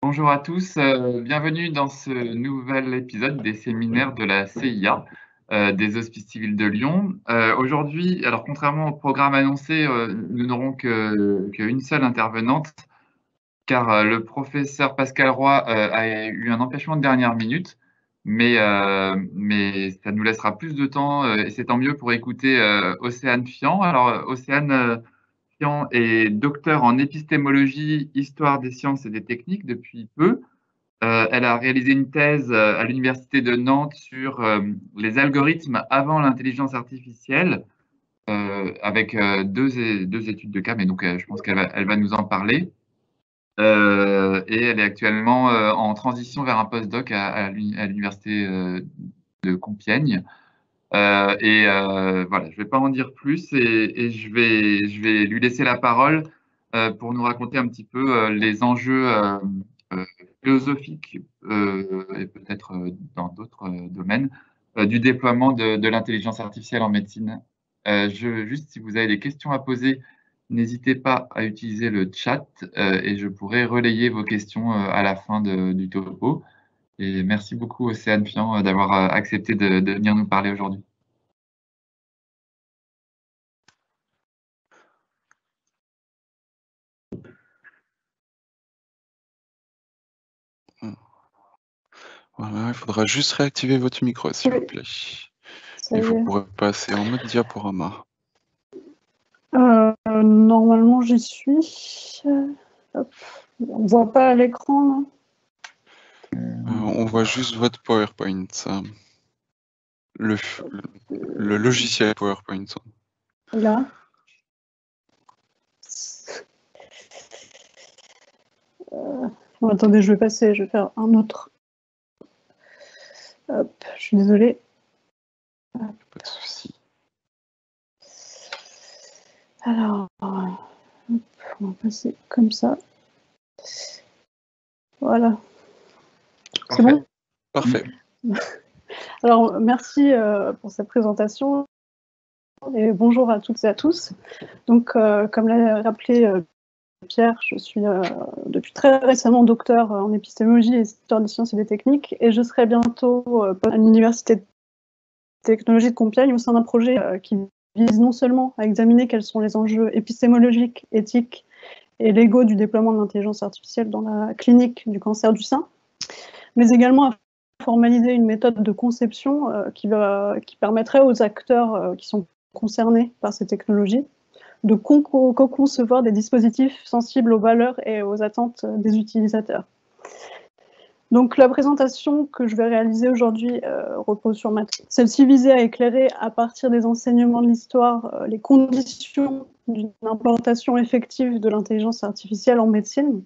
Bonjour à tous, bienvenue dans ce nouvel épisode des séminaires de la CIA, des Hospices civils de Lyon. Aujourd'hui, alors contrairement au programme annoncé, nous n'aurons qu'une seule intervenante, car le professeur Pascal Roy a eu un empêchement de dernière minute, mais ça nous laissera plus de temps, et c'est tant mieux pour écouter Océane Fian. Alors, Océane Fian est docteur en épistémologie, histoire des sciences et des techniques depuis peu. Elle a réalisé une thèse à l'université de Nantes sur les algorithmes avant l'intelligence artificielle, avec deux études de cas, mais donc je pense elle va nous en parler. Et elle est actuellement en transition vers un postdoc à l'université de Compiègne. Voilà, je ne vais pas en dire plus et je vais lui laisser la parole pour nous raconter un petit peu les enjeux euh, philosophiques et peut-être dans d'autres domaines du déploiement de l'intelligence artificielle en médecine. Juste, si vous avez des questions à poser, n'hésitez pas à utiliser le chat et je pourrai relayer vos questions à la fin du topo. Et merci beaucoup, Océane Fian, d'avoir accepté de venir nous parler aujourd'hui. Voilà, il faudra juste réactiver votre micro, s'il vous plaît. Et vous pourrez passer en mode diaporama. Normalement, j'y suis. Hop. On ne voit pas à l'écran, là. On voit juste votre PowerPoint. Le logiciel PowerPoint. Là. Bon, attendez, je vais faire un autre. Hop, je suis désolée. Pas de souci. Alors, hop, on va passer comme ça. Voilà. C'est bon ? Parfait. Alors, merci pour cette présentation et bonjour à toutes et à tous. Donc, comme l'a rappelé Pierre, je suis depuis très récemment docteur en épistémologie et histoire des sciences et des techniques et je serai bientôt à l'université de technologie de Compiègne au sein d'un projet qui vise non seulement à examiner quels sont les enjeux épistémologiques, éthiques et légaux du déploiement de l'intelligence artificielle dans la clinique du cancer du sein, mais également à formaliser une méthode de conception qui permettrait aux acteurs qui sont concernés par ces technologies de co-concevoir des dispositifs sensibles aux valeurs et aux attentes des utilisateurs. Donc la présentation que je vais réaliser aujourd'hui repose sur ma thèse. Celle-ci visait à éclairer à partir des enseignements de l'histoire les conditions d'une implantation effective de l'intelligence artificielle en médecine.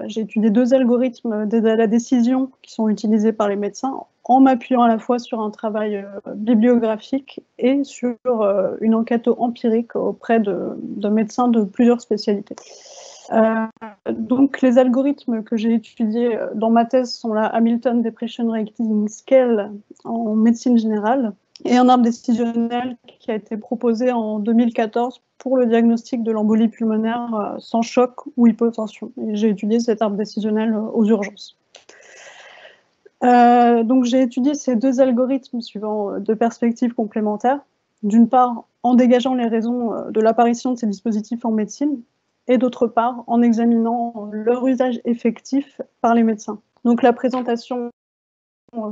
J'ai étudié deux algorithmes d'aide à la décision qui sont utilisés par les médecins en m'appuyant à la fois sur un travail bibliographique et sur une enquête empirique auprès de médecins de plusieurs spécialités. Donc les algorithmes que j'ai étudiés dans ma thèse sont la Hamilton Depression Rating Scale en médecine générale et un arbre décisionnel qui a été proposé en 2014 pour le diagnostic de l'embolie pulmonaire sans choc ou hypotension. Et j'ai étudié cet arbre décisionnel aux urgences. Donc j'ai étudié ces deux algorithmes suivant deux perspectives complémentaires. D'une part, en dégageant les raisons de l'apparition de ces dispositifs en médecine, et d'autre part, en examinant leur usage effectif par les médecins. Donc la présentation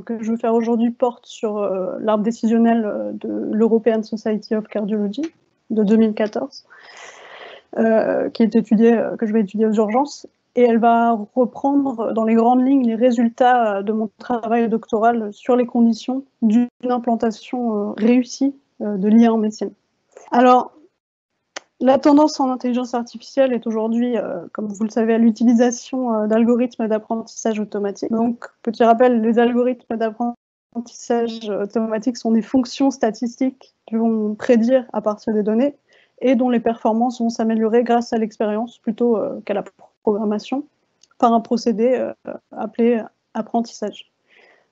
que je veux faire aujourd'hui porte sur l'arbre décisionnel de l'European Society of Cardiology de 2014, que je vais étudier aux urgences, et elle va reprendre dans les grandes lignes les résultats de mon travail doctoral sur les conditions d'une implantation réussie de l'IA en médecine. Alors, la tendance en intelligence artificielle est aujourd'hui, comme vous le savez, à l'utilisation d'algorithmes d'apprentissage automatique. Donc, petit rappel, les algorithmes d'apprentissage automatique sont des fonctions statistiques qui vont prédire à partir des données et dont les performances vont s'améliorer grâce à l'expérience plutôt qu'à la programmation par un procédé appelé apprentissage.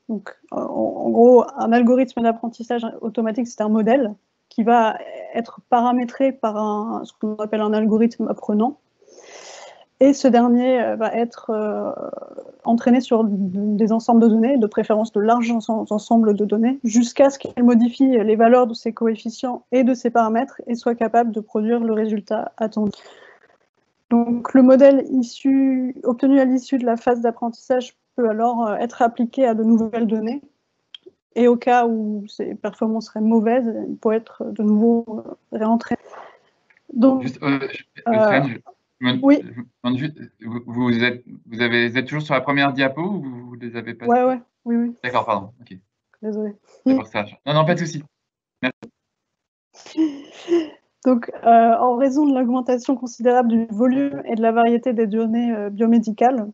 Donc, en gros, un algorithme d'apprentissage automatique, c'est un modèle qui va être paramétré par ce qu'on appelle un algorithme apprenant. et ce dernier va être entraîné sur des ensembles de données, de préférence de larges ensembles de données, jusqu'à ce qu'il modifie les valeurs de ses coefficients et de ses paramètres et soit capable de produire le résultat attendu. Donc le modèle obtenu à l'issue de la phase d'apprentissage peut alors être appliqué à de nouvelles données, et au cas où ses performances seraient mauvaises, il peut être de nouveau réentraîné. Donc, juste, oui. Vous êtes toujours sur la première diapo ou vous les avez passées? Oui. D'accord, pardon. Ok. Désolée. C'est pour ça. Non, pas de souci. Merci. Donc, en raison de l'augmentation considérable du volume et de la variété des données biomédicales,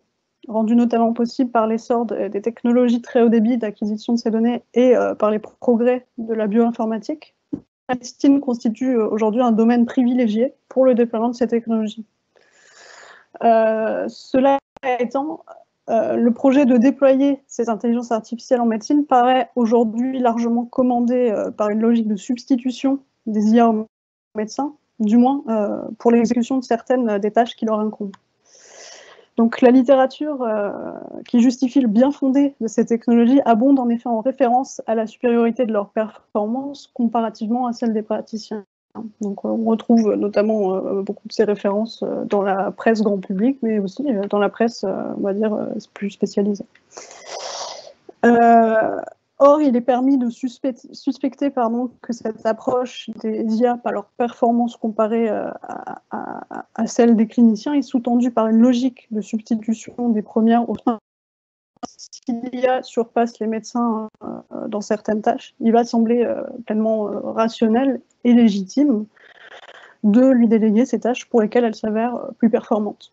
rendues notamment possibles par l'essor des technologies très haut débit d'acquisition de ces données et par les progrès de la bioinformatique, la médecine constitue aujourd'hui un domaine privilégié pour le déploiement de ces technologies. Cela étant, le projet de déployer ces intelligences artificielles en médecine paraît aujourd'hui largement commandé par une logique de substitution des IA aux médecins, du moins pour l'exécution de certaines des tâches qui leur incombent. Donc la littérature qui justifie le bien fondé de ces technologies abonde en effet en référence à la supériorité de leur performance comparativement à celle des praticiens. Donc on retrouve notamment beaucoup de ces références dans la presse grand public, mais aussi dans la presse, on va dire, plus spécialisée. Or, il est permis de suspecter que cette approche des IA par leur performance comparée à celle des cliniciens est sous-tendue par une logique de substitution des premières aux fins. Si l'IA surpasse les médecins dans certaines tâches, il va sembler pleinement rationnel et légitime de lui déléguer ces tâches pour lesquelles elle s'avère plus performante.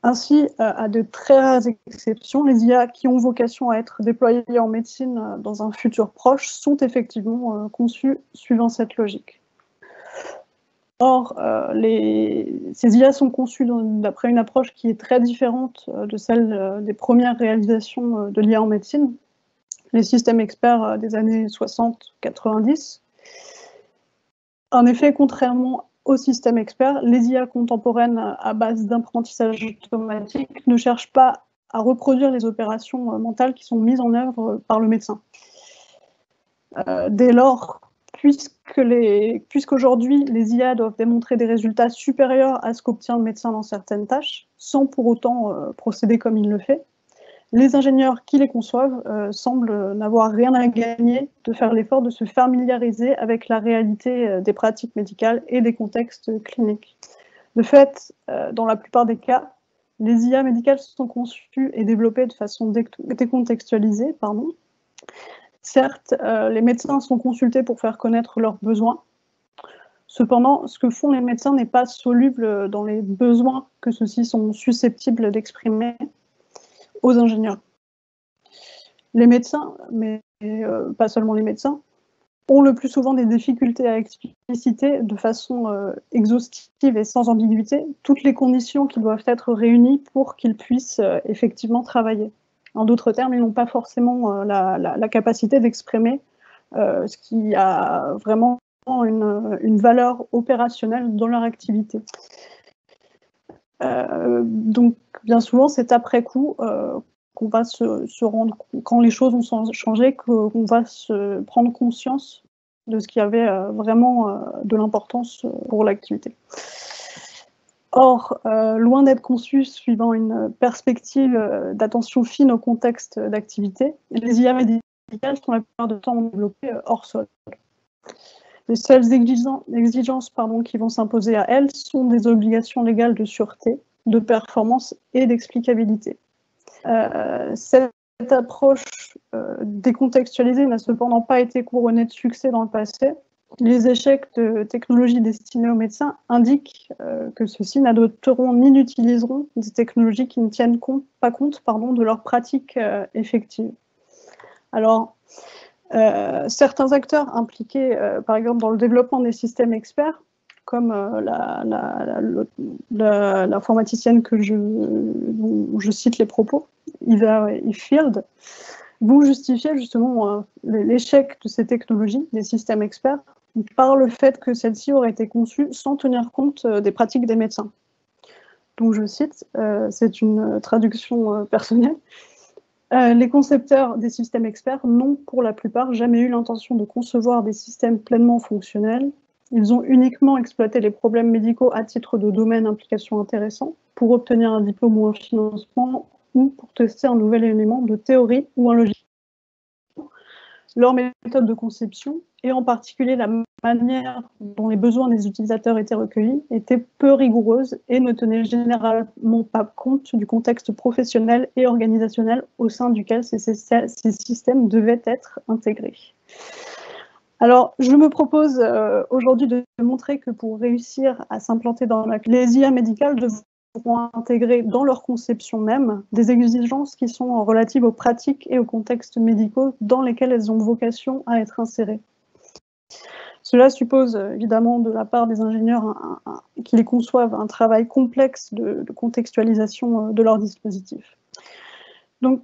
Ainsi, à de très rares exceptions, les IA qui ont vocation à être déployées en médecine dans un futur proche sont effectivement conçues suivant cette logique. Or, ces IA sont conçues d'après une approche qui est très différente de celle des premières réalisations de l'IA en médecine, les systèmes experts des années 60-90. En effet, contrairement au système expert, les IA contemporaines à base d'apprentissage automatique ne cherchent pas à reproduire les opérations mentales qui sont mises en œuvre par le médecin. Dès lors, puisqu'aujourd'hui les IA doivent démontrer des résultats supérieurs à ce qu'obtient le médecin dans certaines tâches, sans pour autant procéder comme il le fait, les ingénieurs qui les conçoivent semblent n'avoir rien à gagner de faire l'effort de se familiariser avec la réalité des pratiques médicales et des contextes cliniques. De fait, dans la plupart des cas, les IA médicales sont conçues et développées de façon décontextualisée. Certes, les médecins sont consultés pour faire connaître leurs besoins. Cependant, ce que font les médecins n'est pas soluble dans les besoins que ceux-ci sont susceptibles d'exprimer aux ingénieurs. Les médecins, mais pas seulement les médecins, ont le plus souvent des difficultés à expliciter de façon exhaustive et sans ambiguïté toutes les conditions qui doivent être réunies pour qu'ils puissent effectivement travailler. En d'autres termes, ils n'ont pas forcément la capacité d'exprimer ce qui a vraiment une valeur opérationnelle dans leur activité. Donc, bien souvent, c'est après coup qu'on va se rendre, quand les choses ont changé, qu'on va se prendre conscience de ce qui avait vraiment de l'importance pour l'activité. Or, loin d'être conçu suivant une perspective d'attention fine au contexte d'activité, les IA médicales sont la plupart du temps développées hors sol. Les seules exigences qui vont s'imposer à elles sont des obligations légales de sûreté, de performance et d'explicabilité. Cette approche décontextualisée n'a cependant pas été couronnée de succès dans le passé. Les échecs de technologies destinées aux médecins indiquent que ceux-ci n'adopteront ni n'utiliseront des technologies qui ne tiennent pas compte de leurs pratiques effectives. Alors, certains acteurs impliqués, par exemple, dans le développement des systèmes experts, comme l'informaticienne dont je cite les propos, Eva Field, vont justifier justement l'échec de ces technologies, des systèmes experts, par le fait que celles-ci auraient été conçues sans tenir compte des pratiques des médecins. donc je cite, c'est une traduction personnelle. Les concepteurs des systèmes experts n'ont pour la plupart jamais eu l'intention de concevoir des systèmes pleinement fonctionnels. Ils ont uniquement exploité les problèmes médicaux à titre de domaine d'implication intéressant pour obtenir un diplôme ou un financement ou pour tester un nouvel élément de théorie ou un logiciel. Leur méthode de conception, et en particulier la manière dont les besoins des utilisateurs étaient recueillis, était peu rigoureuse et ne tenait généralement pas compte du contexte professionnel et organisationnel au sein duquel ces systèmes devaient être intégrés. Alors, je me propose aujourd'hui de montrer que pour réussir à s'implanter dans les IA médicales devront intégrer dans leur conception même des exigences qui sont relatives aux pratiques et aux contextes médicaux dans lesquels elles ont vocation à être insérées. Cela suppose évidemment de la part des ingénieurs qu'ils conçoivent un travail complexe de contextualisation de leur dispositif. Donc,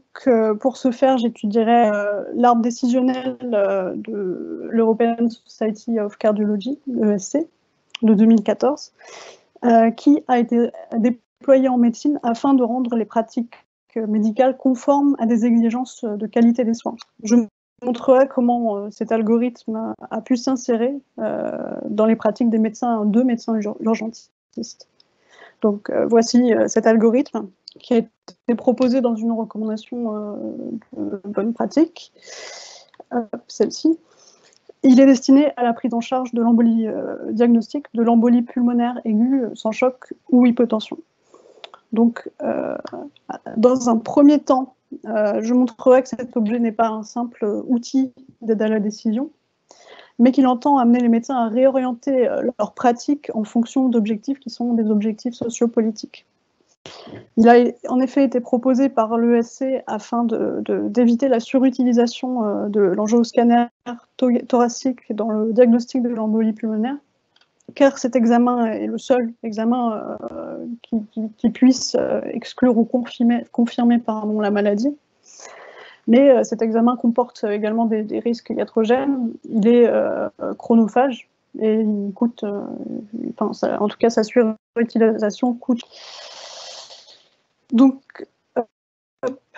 pour ce faire, j'étudierai l'arbre décisionnel de l'European Society of Cardiology, l'ESC, de 2014, qui a été déployé en médecine afin de rendre les pratiques médicales conformes à des exigences de qualité des soins. Je montrerai comment cet algorithme a pu s'insérer dans les pratiques des médecins urgentistes. Donc, voici cet algorithme qui a été proposé dans une recommandation de bonne pratique, celle-ci. Il est destiné à la prise en charge de l'embolie diagnostique, de l'embolie pulmonaire aiguë sans choc ou hypotension. Donc, dans un premier temps, je montrerai que cet objet n'est pas un simple outil d'aide à la décision, mais qu'il entend amener les médecins à réorienter leurs pratiques en fonction d'objectifs qui sont des objectifs sociopolitiques. Il a en effet été proposé par l'ESC afin d'éviter la surutilisation de l'angioscanner thoracique dans le diagnostic de l'embolie pulmonaire, car cet examen est le seul examen qui puisse exclure ou confirmer la maladie. Mais cet examen comporte également des risques iatrogènes, il est chronophage et il coûte, en tout cas sa surutilisation coûte. Donc,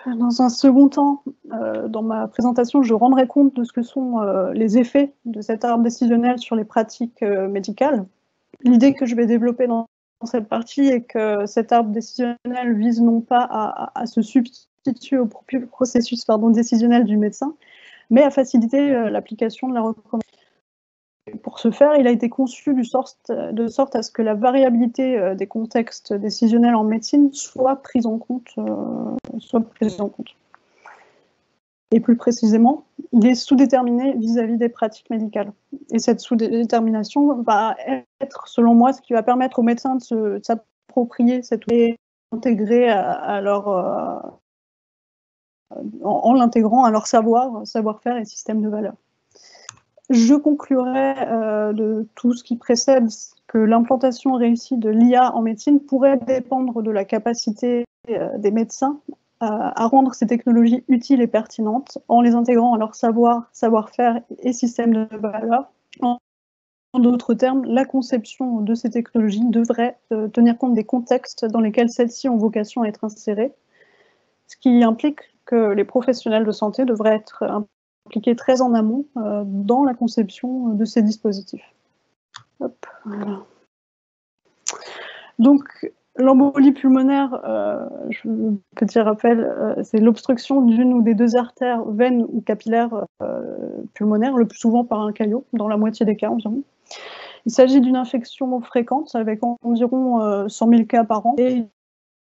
dans un second temps, dans ma présentation, je rendrai compte de ce que sont les effets de cet arbre décisionnel sur les pratiques médicales. L'idée que je vais développer dans cette partie est que cet arbre décisionnel vise non pas à se substituer au processus décisionnel du médecin, mais à faciliter l'application de la recommandation. Pour ce faire, il a été conçu de sorte à ce que la variabilité des contextes décisionnels en médecine soit prise en compte. Et plus précisément, il est sous-déterminé vis-à-vis des pratiques médicales. Et cette sous-détermination va être, selon moi, ce qui va permettre aux médecins de s'approprier cette outil, en l'intégrant à leur savoir-faire et système de valeurs. Je conclurai de tout ce qui précède que l'implantation réussie de l'IA en médecine pourrait dépendre de la capacité des médecins à rendre ces technologies utiles et pertinentes en les intégrant à leur savoir-faire et système de valeurs. En d'autres termes, la conception de ces technologies devrait tenir compte des contextes dans lesquels celles-ci ont vocation à être insérées, ce qui implique que les professionnels de santé devraient être impliqués très en amont dans la conception de ces dispositifs. Hop, voilà. Donc, l'embolie pulmonaire, petit rappel, c'est l'obstruction d'une ou des deux artères, veines ou capillaires pulmonaires, le plus souvent par un caillot, dans la moitié des cas environ. Il s'agit d'une infection fréquente, avec environ 100 000 cas par an, et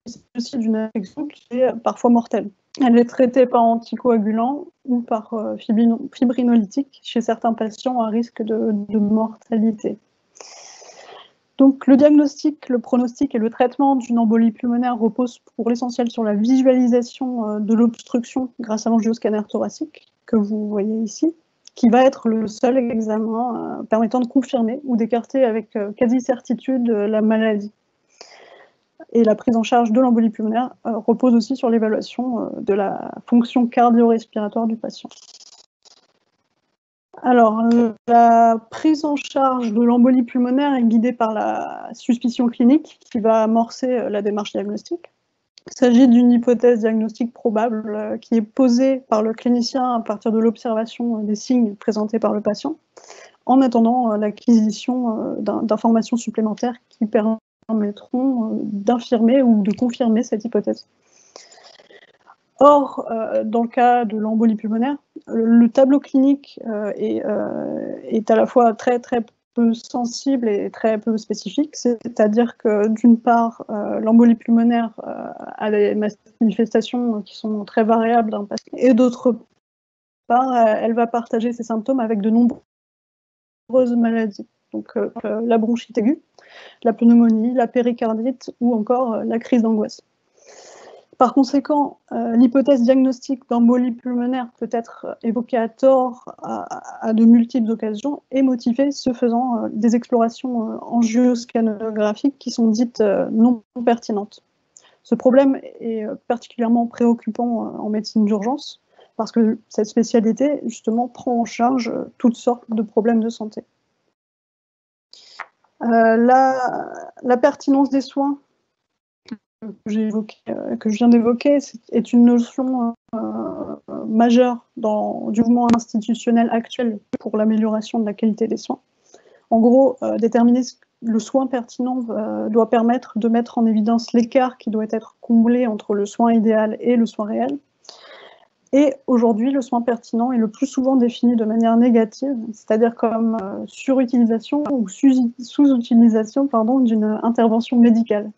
il s'agit aussi d'une infection qui est parfois mortelle. Elle est traitée par anticoagulants ou par fibrinolytiques chez certains patients à risque de mortalité. Donc, le diagnostic, le pronostic et le traitement d'une embolie pulmonaire reposent pour l'essentiel sur la visualisation de l'obstruction grâce à l'angioscanner thoracique que vous voyez ici, qui va être le seul examen permettant de confirmer ou d'écarter avec quasi-certitude la maladie. Et la prise en charge de l'embolie pulmonaire repose aussi sur l'évaluation de la fonction cardio-respiratoire du patient. Alors, la prise en charge de l'embolie pulmonaire est guidée par la suspicion clinique qui va amorcer la démarche diagnostique. Il s'agit d'une hypothèse diagnostique probable qui est posée par le clinicien à partir de l'observation des signes présentés par le patient, en attendant l'acquisition d'informations supplémentaires qui permettront d'infirmer ou de confirmer cette hypothèse. Or, dans le cas de l'embolie pulmonaire, le tableau clinique est à la fois très peu sensible et très peu spécifique, c'est-à-dire que d'une part, l'embolie pulmonaire a des manifestations qui sont très variables d'un patient, et d'autre part, elle va partager ses symptômes avec de nombreuses maladies, donc la bronchite aiguë, la pneumonie, la péricardite ou encore la crise d'angoisse. Par conséquent, l'hypothèse diagnostique d'embolie pulmonaire peut être évoquée à tort à de multiples occasions et motivée, ce faisant, des explorations angioscanographiques qui sont dites non pertinentes. Ce problème est particulièrement préoccupant en médecine d'urgence parce que cette spécialité, justement, prend en charge toutes sortes de problèmes de santé. La pertinence des soins que je viens d'évoquer est une notion majeure du mouvement institutionnel actuel pour l'amélioration de la qualité des soins. En gros, déterminer le soin pertinent doit permettre de mettre en évidence l'écart qui doit être comblé entre le soin idéal et le soin réel. Et aujourd'hui, le soin pertinent est le plus souvent défini de manière négative, c'est-à-dire comme surutilisation ou sous-utilisation d'une intervention médicale.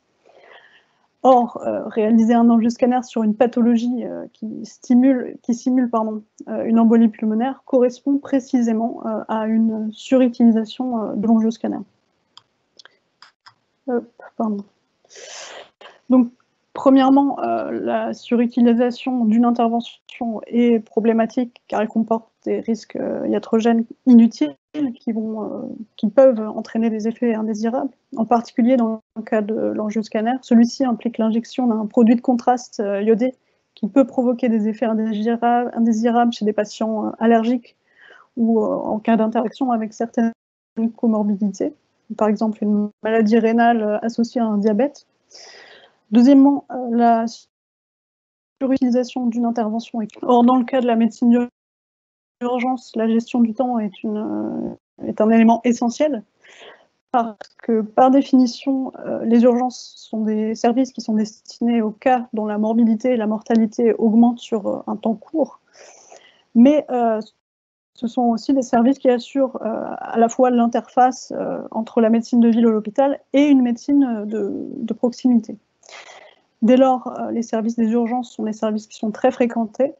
Or, réaliser un angioscanner sur une pathologie qui simule une embolie pulmonaire correspond précisément à une surutilisation de l'angioscanner. Donc, premièrement, la surutilisation d'une intervention est problématique car elle comporte des risques iatrogènes inutiles qui peuvent entraîner des effets indésirables. En particulier dans le cas de l'angioscanner, celui-ci implique l'injection d'un produit de contraste iodé qui peut provoquer des effets indésirables chez des patients allergiques ou en cas d'interaction avec certaines comorbidités, par exemple une maladie rénale associée à un diabète. Deuxièmement, la surutilisation d'une intervention. Or, dans le cas de la médecine d'urgence, la gestion du temps est un élément essentiel parce que, par définition, les urgences sont des services qui sont destinés aux cas dont la morbidité et la mortalité augmentent sur un temps court, mais ce sont aussi des services qui assurent à la fois l'interface entre la médecine de ville ou l'hôpital et une médecine de proximité. Dès lors, les services des urgences sont des services qui sont très fréquentés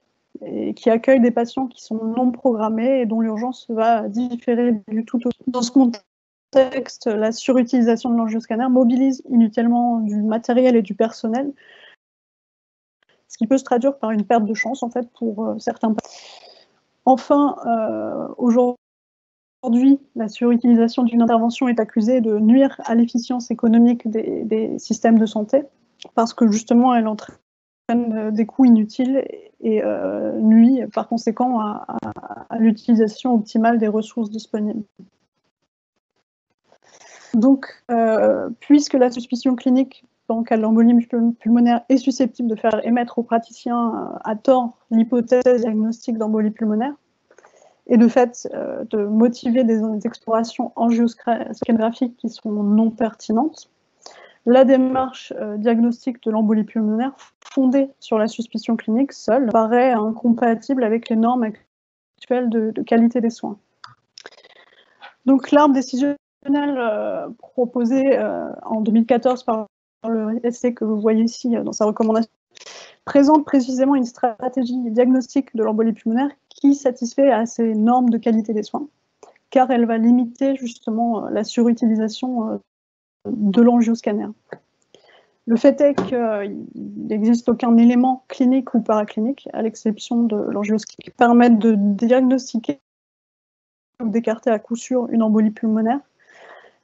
et qui accueillent des patients qui sont non programmés et dont l'urgence va différer du tout au tout. Dans ce contexte, la surutilisation de l'angioscanner mobilise inutilement du matériel et du personnel, ce qui peut se traduire par une perte de chance en fait, pour certains patients. Enfin, aujourd'hui, la surutilisation d'une intervention est accusée de nuire à l'efficience économique des systèmes de santé parce que justement, elle entraîne des coûts inutiles et nuit par conséquent à l'utilisation optimale des ressources disponibles. Donc, puisque la suspicion clinique dans le cas de l'embolie pulmonaire est susceptible de faire émettre aux praticiens à tort l'hypothèse diagnostique d'embolie pulmonaire, et de fait de motiver des explorations angioscanographiques qui sont non pertinentes, la démarche diagnostique de l'embolie pulmonaire fondée sur la suspicion clinique seule paraît incompatible avec les normes actuelles de qualité des soins. Donc l'arbre décisionnel proposé en 2014 par le essai que vous voyez ici dans sa recommandation présente précisément une stratégie diagnostique de l'embolie pulmonaire qui satisfait à ces normes de qualité des soins, car elle va limiter justement la surutilisation de l'angioscanner. Le fait est qu'il n'existe aucun élément clinique ou paraclinique, à l'exception de l'angioscanner, qui permettent de diagnostiquer ou d'écarter à coup sûr une embolie pulmonaire.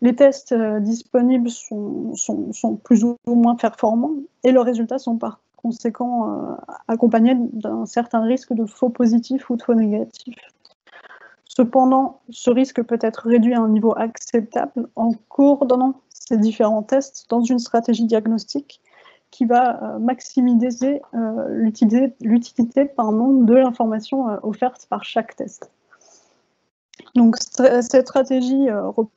Les tests disponibles sont plus ou moins performants et leurs résultats sont par conséquent accompagnés d'un certain risque de faux positifs ou de faux négatifs. Cependant, ce risque peut être réduit à un niveau acceptable en coordonnant ces différents tests dans une stratégie diagnostique qui va maximiser l'utilité de l'information offerte par chaque test. Donc cette stratégie repose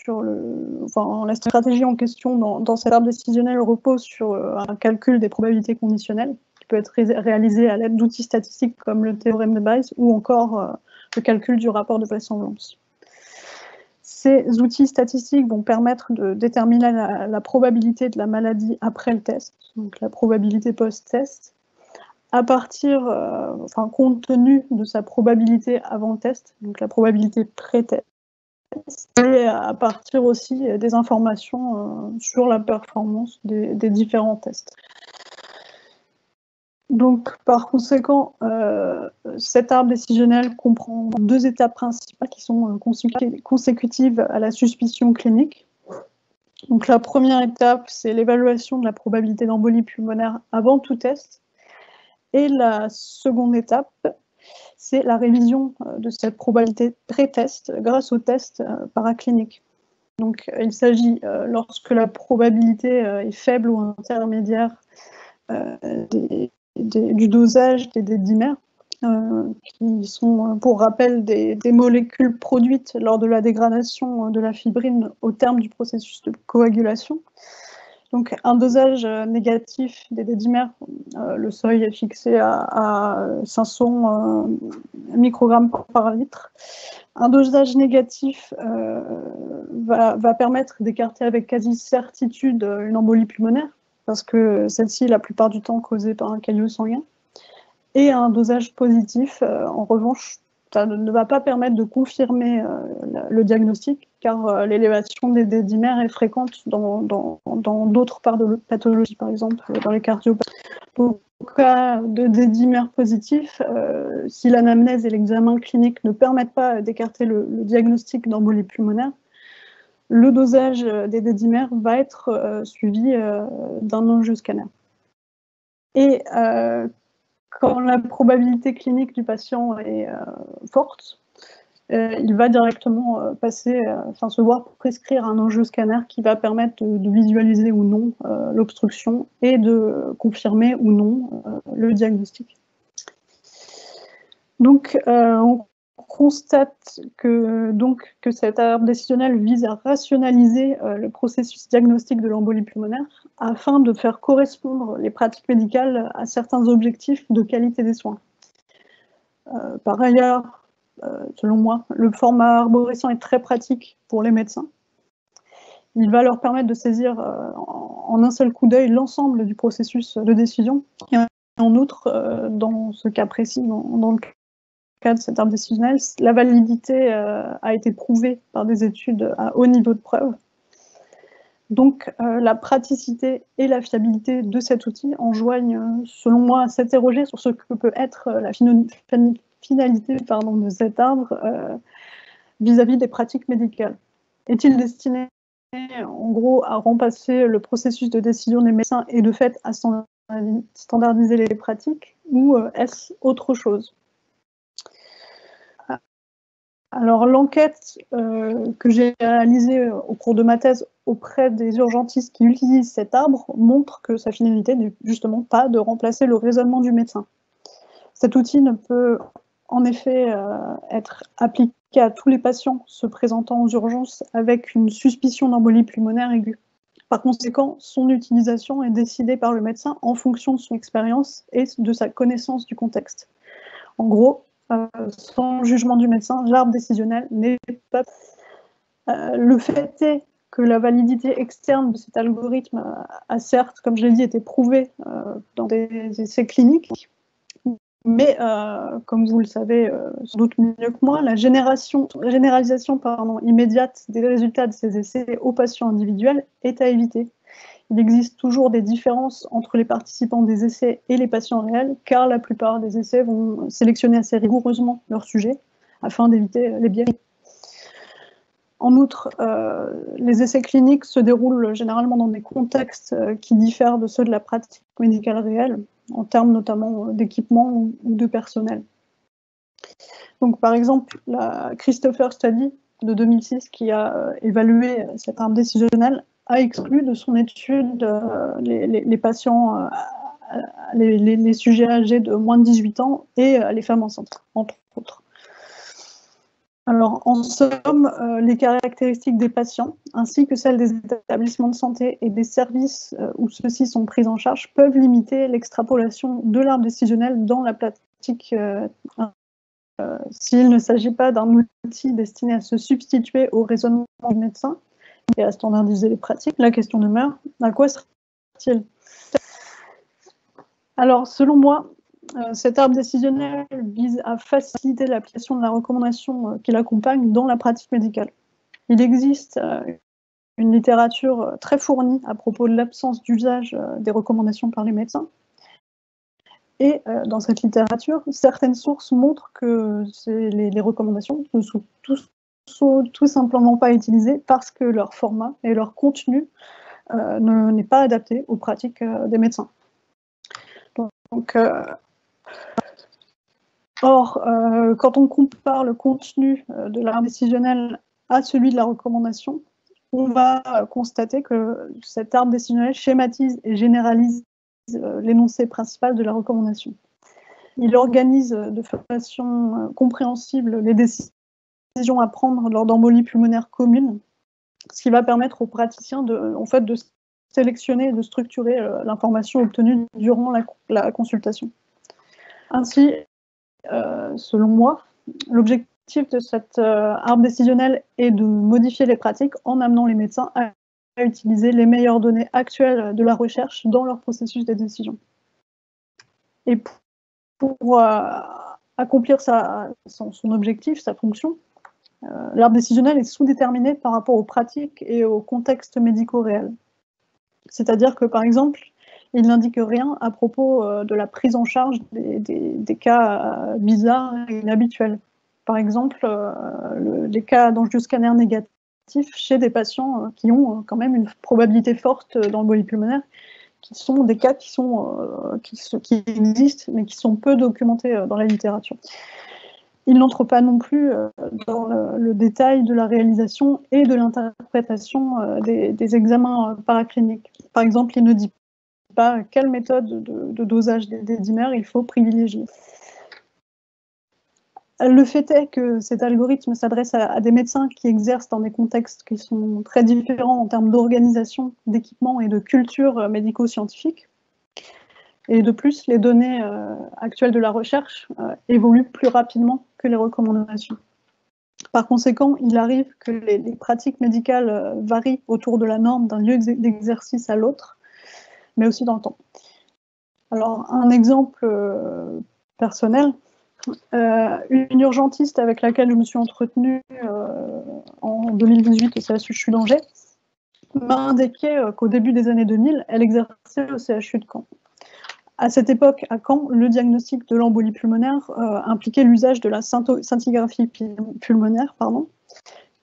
sur la stratégie en question dans cet arbre décisionnel repose sur un calcul des probabilités conditionnelles qui peut être réalisé à l'aide d'outils statistiques comme le théorème de Bayes ou encore le calcul du rapport de vraisemblance. Ces outils statistiques vont permettre de déterminer la probabilité de la maladie après le test, donc la probabilité post-test, à partir, compte tenu de sa probabilité avant le test, donc la probabilité pré-test, et à partir aussi des informations sur la performance des différents tests. Donc, par conséquent, cet arbre décisionnel comprend 2 étapes principales qui sont consécutives à la suspicion clinique. Donc, la première étape, c'est l'évaluation de la probabilité d'embolie pulmonaire avant tout test. Et la seconde étape, c'est la révision de cette probabilité pré-test grâce au test paraclinique. Donc, il s'agit, lorsque la probabilité est faible ou intermédiaire, du dosage des dimères, qui sont, pour rappel, des molécules produites lors de la dégradation de la fibrine au terme du processus de coagulation. Donc, un dosage négatif des dimères, le seuil est fixé à 500 microgrammes par litre. Un dosage négatif va permettre d'écarter avec quasi-certitude une embolie pulmonaire, parce que celle-ci est la plupart du temps causée par un caillot sanguin. Et un dosage positif, en revanche, ça ne va pas permettre de confirmer le diagnostic, car l'élévation des dimères est fréquente dans d'autres parts de la pathologie, par exemple dans les cardiopathies. Au cas de dimères positifs, si l'anamnèse et l'examen clinique ne permettent pas d'écarter le diagnostic d'embolie pulmonaire, le dosage des dimères va être suivi d'un angioscanner. Et quand la probabilité clinique du patient est forte, il va directement se voir prescrire un angioscanner qui va permettre de visualiser ou non l'obstruction et de confirmer ou non le diagnostic. Donc, on constate que cet arbre décisionnel vise à rationaliser le processus diagnostique de l'embolie pulmonaire afin de faire correspondre les pratiques médicales à certains objectifs de qualité des soins. Par ailleurs, selon moi, le format arborescent est très pratique pour les médecins. Il va leur permettre de saisir en un seul coup d'œil l'ensemble du processus de décision. Et en outre, dans ce cas précis, dans le cas de cet arbre décisionnel, la validité a été prouvée par des études à haut niveau de preuve. Donc, la praticité et la fiabilité de cet outil enjoignent, selon moi, à s'interroger sur ce que peut être la finalité de cet arbre vis-à-vis des pratiques médicales. Est-il destiné, en gros, à remplacer le processus de décision des médecins et de fait à standardiser les pratiques, ou est-ce autre chose ? Alors, l'enquête que j'ai réalisée au cours de ma thèse auprès des urgentistes qui utilisent cet arbre montre que sa finalité n'est justement pas de remplacer le raisonnement du médecin. Cet outil ne peut en effet être appliqué à tous les patients se présentant aux urgences avec une suspicion d'embolie pulmonaire aiguë. Par conséquent, son utilisation est décidée par le médecin en fonction de son expérience et de sa connaissance du contexte. En gros, sans jugement du médecin, l'arbre décisionnel n'est pas... le fait est que la validité externe de cet algorithme a certes, comme je l'ai dit, été prouvée dans des essais cliniques, mais comme vous le savez sans doute mieux que moi, la généralisation immédiate des résultats de ces essais aux patients individuels est à éviter. Il existe toujours des différences entre les participants des essais et les patients réels, car la plupart des essais vont sélectionner assez rigoureusement leur sujet afin d'éviter les biais. En outre, les essais cliniques se déroulent généralement dans des contextes qui diffèrent de ceux de la pratique médicale réelle, en termes notamment d'équipement ou de personnel. Donc, par exemple, la Christopher Study de 2006, qui a évalué cette arme décisionnelle, a exclu de son étude les patients, les sujets âgés de moins de 18 ans et les femmes enceintes, entre autres. Alors, en somme, les caractéristiques des patients, ainsi que celles des établissements de santé et des services où ceux-ci sont pris en charge, peuvent limiter l'extrapolation de l'arme décisionnelle dans la pratique s'il ne s'agit pas d'un outil destiné à se substituer au raisonnement du médecin et à standardiser les pratiques. La question demeure, à quoi sert-il? Alors, selon moi, cette arme décisionnelle vise à faciliter l'application de la recommandation qui l'accompagne dans la pratique médicale. Il existe une littérature très fournie à propos de l'absence d'usage des recommandations par les médecins. Et dans cette littérature, certaines sources montrent que les recommandations ne sont tout simplement pas utilisées parce que leur format et leur contenu n'est pas adapté aux pratiques des médecins. Or, quand on compare le contenu de l'arme décisionnelle à celui de la recommandation, on va constater que cette arme décisionnelle schématise et généralise l'énoncé principal de la recommandation. Il organise de façon compréhensible les décisions à prendre lors d'embolies pulmonaires communes, ce qui va permettre aux praticiens de sélectionner et de structurer l'information obtenue durant la consultation. Ainsi, selon moi, l'objectif de cette arme décisionnelle est de modifier les pratiques en amenant les médecins à utiliser les meilleures données actuelles de la recherche dans leur processus de décision. Et pour accomplir son objectif, sa fonction, l'arme décisionnelle est sous-déterminée par rapport aux pratiques et aux contextes médicaux réels. C'est-à-dire que, par exemple, il n'indique rien à propos de la prise en charge des cas bizarres et inhabituels. Par exemple, les cas d'angioscanner négatif chez des patients qui ont quand même une probabilité forte d'embolie pulmonaire, qui sont des cas qui existent, mais qui sont peu documentés dans la littérature. Il n'entre pas non plus dans le détail de la réalisation et de l'interprétation des examens paracliniques. Par exemple, il ne dit pas quelle méthode de dosage des dimères il faut privilégier. Le fait est que cet algorithme s'adresse à des médecins qui exercent dans des contextes qui sont très différents en termes d'organisation, d'équipement et de culture médico-scientifique. Et de plus, les données actuelles de la recherche évoluent plus rapidement que les recommandations. Par conséquent, il arrive que les pratiques médicales varient autour de la norme d'un lieu d'exercice à l'autre, mais aussi dans le temps. Alors, un exemple personnel, une urgentiste avec laquelle je me suis entretenue en 2018 au CHU d'Angers m'a indiqué qu'au début des années 2000, elle exerçait au CHU de Caen. À cette époque, à Caen, le diagnostic de l'embolie pulmonaire impliquait l'usage de la scintigraphie pulmonaire,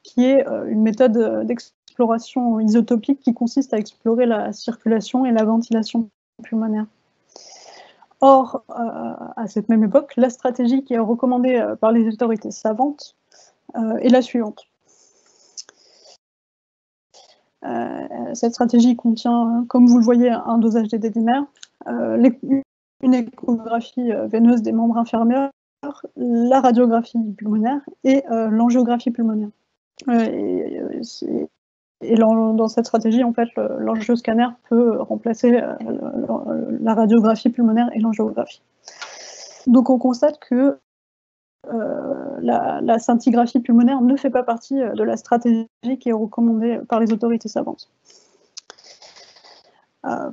qui est une méthode d'exploration isotopique qui consiste à explorer la circulation et la ventilation pulmonaire. Or, à cette même époque, la stratégie qui est recommandée par les autorités savantes est la suivante. Cette stratégie contient, comme vous le voyez, un dosage des dédimères, une échographie veineuse des membres inférieurs, la radiographie pulmonaire et l'angiographie pulmonaire. Et dans cette stratégie, en fait, l'angioscanner peut remplacer la radiographie pulmonaire et l'angiographie. Donc on constate que la scintigraphie pulmonaire ne fait pas partie de la stratégie qui est recommandée par les autorités savantes.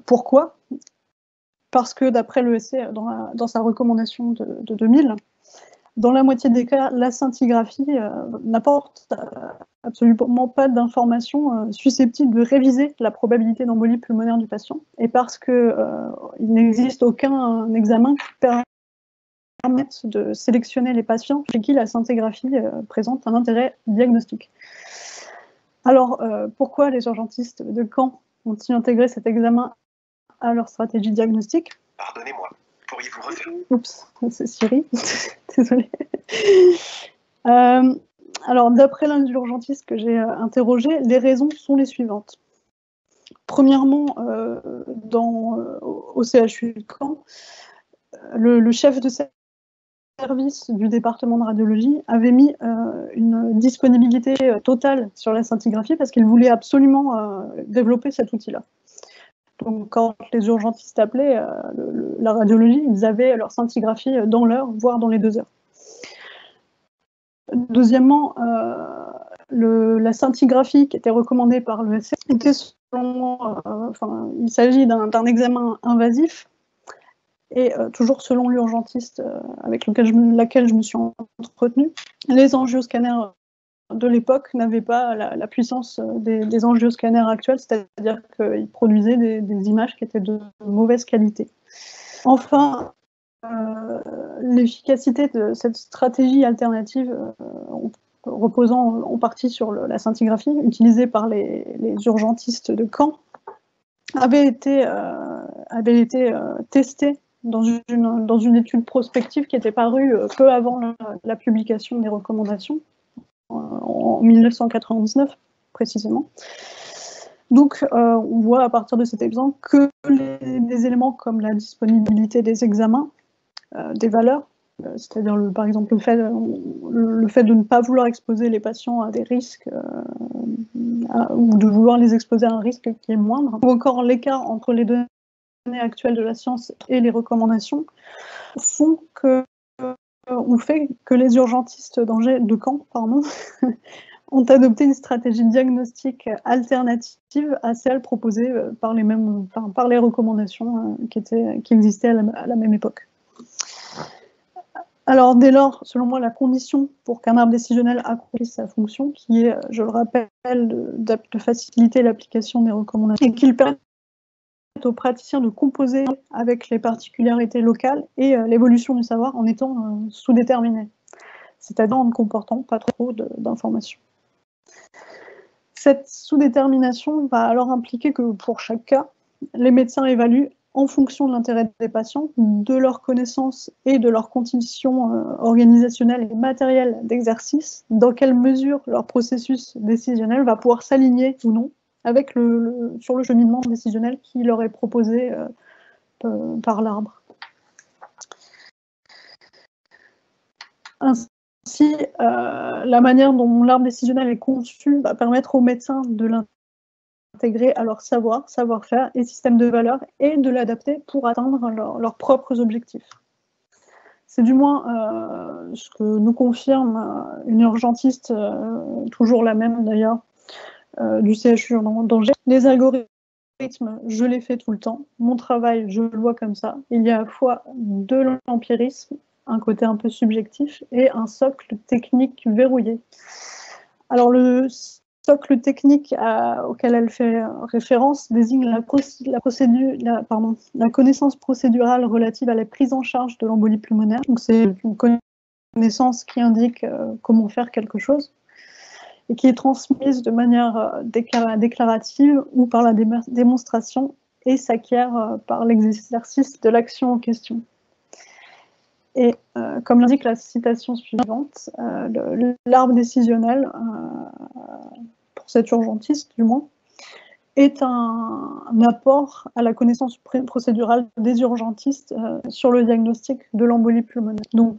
Pourquoi ? Parce que d'après l'ESC, dans sa recommandation de 2000, dans la moitié des cas, la scintigraphie n'apporte absolument pas d'informations susceptibles de réviser la probabilité d'embolie pulmonaire du patient, et parce qu'il n'existe aucun examen qui permette de sélectionner les patients chez qui la scintigraphie présente un intérêt diagnostique. Alors, pourquoi les urgentistes de Caen ont-ils intégré cet examen à leur stratégie diagnostique? Pardonnez-moi, pourriez-vous refaire? Oups, c'est Siri, désolée. Alors, d'après l'un des urgentistes que j'ai interrogé, les raisons sont les suivantes. Premièrement, au CHU de Caen, le chef de service du département de radiologie avait mis une disponibilité totale sur la scintigraphie parce qu'il voulait absolument développer cet outil-là. Donc, quand les urgentistes appelaient la radiologie, ils avaient leur scintigraphie dans l'heure, voire dans les 2 heures. Deuxièmement, la scintigraphie qui était recommandée par l'ESC était il s'agit d'un examen invasif et toujours selon l'urgentiste avec laquelle je me suis entretenue, les angioscanners de l'époque n'avaient pas la puissance des angioscanners actuels, c'est-à-dire qu'ils produisaient des images qui étaient de mauvaise qualité. Enfin, l'efficacité de cette stratégie alternative reposant en partie sur la scintigraphie utilisée par les urgentistes de Caen avait été testée dans une étude prospective qui était parue peu avant la publication des recommandations, en 1999 précisément. Donc, on voit à partir de cet exemple que des éléments comme la disponibilité des examens, des valeurs, c'est-à-dire par exemple le fait de ne pas vouloir exposer les patients à des risques ou de vouloir les exposer à un risque qui est moindre, ou encore l'écart entre les données actuelles de la science et les recommandations, ont fait que les urgentistes de Caen ont adopté une stratégie diagnostique alternative à celle proposée par les recommandations qui existaient à la même époque. Alors, dès lors, selon moi, la condition pour qu'un arbre décisionnel accomplisse sa fonction, qui est, je le rappelle, de faciliter l'application des recommandations, et qu'il permette aux praticiens de composer avec les particularités locales et l'évolution du savoir en étant sous-déterminés, c'est-à-dire en ne comportant pas trop d'informations. Cette sous-détermination va alors impliquer que pour chaque cas, les médecins évaluent en fonction de l'intérêt des patients, de leurs connaissances et de leurs conditions organisationnelles et matérielles d'exercice, dans quelle mesure leur processus décisionnel va pouvoir s'aligner ou non avec sur le cheminement décisionnel qui leur est proposé par l'arbre. Ainsi, la manière dont l'arbre décisionnel est conçu va permettre aux médecins de l'intégrer à leur savoir-faire et système de valeurs et de l'adapter pour atteindre leurs propres objectifs. C'est du moins ce que nous confirme une urgentiste, toujours la même d'ailleurs, du CHU d'Angers. Les algorithmes, je les fais tout le temps. Mon travail, je le vois comme ça. Il y a à la fois de l'empirisme, un côté un peu subjectif, et un socle technique verrouillé. Alors le socle technique auquel elle fait référence désigne la connaissance procédurale relative à la prise en charge de l'embolie pulmonaire. Donc c'est une connaissance qui indique comment faire quelque chose et qui est transmise de manière déclarative ou par la démonstration et s'acquiert par l'exercice de l'action en question. Et comme l'indique la citation suivante, l'arbre décisionnel, pour cet urgentiste du moins, est un apport à la connaissance procédurale des urgentistes sur le diagnostic de l'embolie pulmonaire. Donc,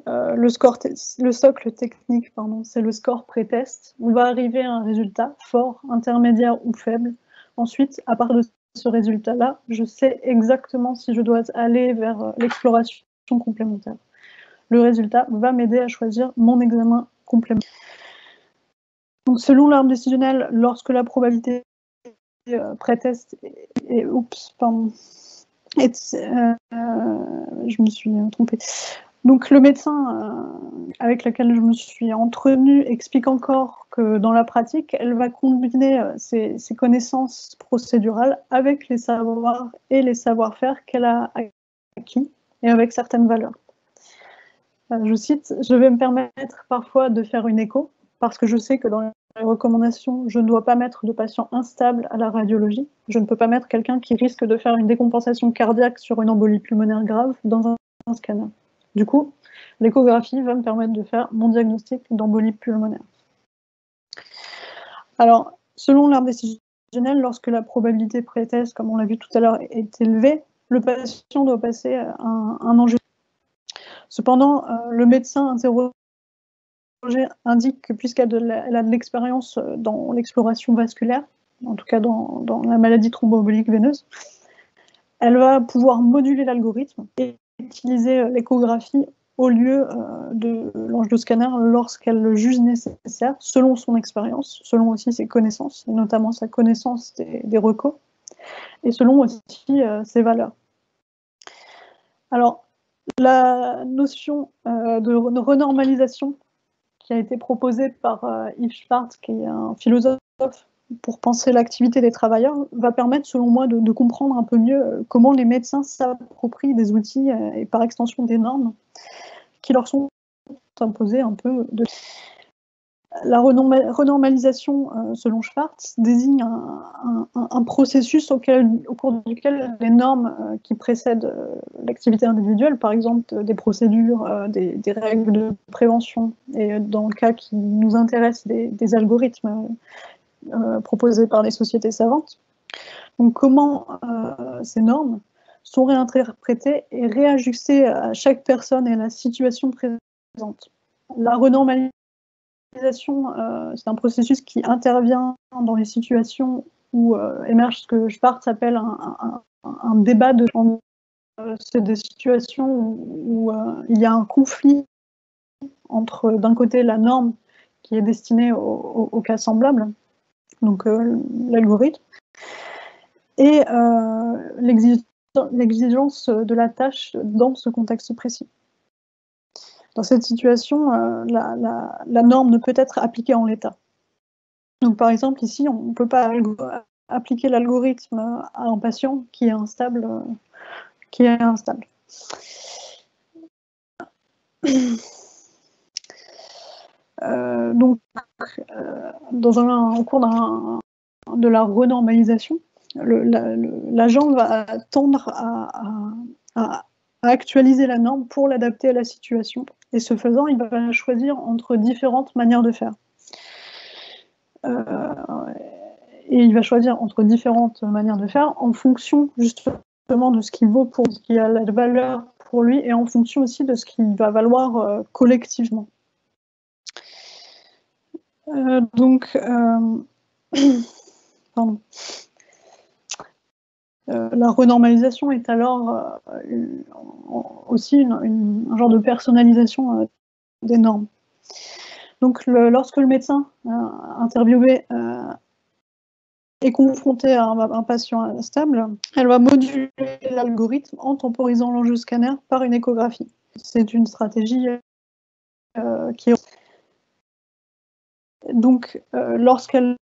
le socle technique, c'est le score pré-test. On va arriver à un résultat fort, intermédiaire ou faible. Ensuite, à part de ce résultat-là, je sais exactement si je dois aller vers l'exploration complémentaire. Le résultat va m'aider à choisir mon examen complémentaire. Donc, selon l'arbre décisionnel, lorsque la probabilité pré-test je me suis trompée. Donc, le médecin avec lequel je me suis entretenue explique encore que dans la pratique, elle va combiner ses connaissances procédurales avec les savoirs et les savoir-faire qu'elle a acquis et avec certaines valeurs. Je cite, « Je vais me permettre parfois de faire une écho parce que je sais que dans les recommandations, je ne dois pas mettre de patient instable à la radiologie. Je ne peux pas mettre quelqu'un qui risque de faire une décompensation cardiaque sur une embolie pulmonaire grave dans un scanner. Du coup, l'échographie va me permettre de faire mon diagnostic d'embolie pulmonaire. Alors, selon l'arbre décisionnel, lorsque la probabilité pré-test, comme on l'a vu tout à l'heure, est élevée, le patient doit passer un enjeu. Cependant, le médecin interrogé indique que puisqu'elle a de l'expérience dans l'exploration vasculaire, en tout cas dans la maladie thromboembolique veineuse, elle va pouvoir moduler l'algorithme et utiliser l'échographie au lieu de l'angioscanner lorsqu'elle le juge nécessaire, selon son expérience, selon aussi ses connaissances, et notamment sa connaissance des recos, et selon aussi ses valeurs. Alors, la notion de renormalisation qui a été proposée par Yves Schwartz, qui est un philosophe pour penser l'activité des travailleurs, va permettre, selon moi, de comprendre un peu mieux comment les médecins s'approprient des outils et par extension des normes qui leur sont imposées un peu. La renormalisation, selon Schwartz, désigne un processus au cours duquel les normes qui précèdent l'activité individuelle, par exemple des procédures, des règles de prévention, et dans le cas qui nous intéresse, des algorithmes proposés par les sociétés savantes. Donc comment ces normes sont réinterprétées et réajustées à chaque personne et à la situation présente. La renormalisation, c'est un processus qui intervient dans les situations où émerge ce que Schwartz appelle un débat de genre. C'est des situations où il y a un conflit entre, d'un côté, la norme qui est destinée au cas semblable, donc l'algorithme, et l'exigence de la tâche dans ce contexte précis. Dans cette situation, la norme ne peut être appliquée en l'état. Donc par exemple, ici, on ne peut pas appliquer l'algorithme à un patient qui est instable. Donc, au cours de la renormalisation, l'agent va tendre à actualiser la norme pour l'adapter à la situation. Et ce faisant, il va choisir entre différentes manières de faire. Et il va choisir entre différentes manières de faire en fonction justement de ce qui vaut pour ce qui a la valeur pour lui et en fonction aussi de ce qui va valoir collectivement. Pardon. La renormalisation est alors aussi un genre de personnalisation des normes. Donc, lorsque le médecin interviewé est confronté à un patient instable, elle va moduler l'algorithme en temporisant l'angioscanner par une échographie. C'est une stratégie qui est... Donc, lorsqu'elle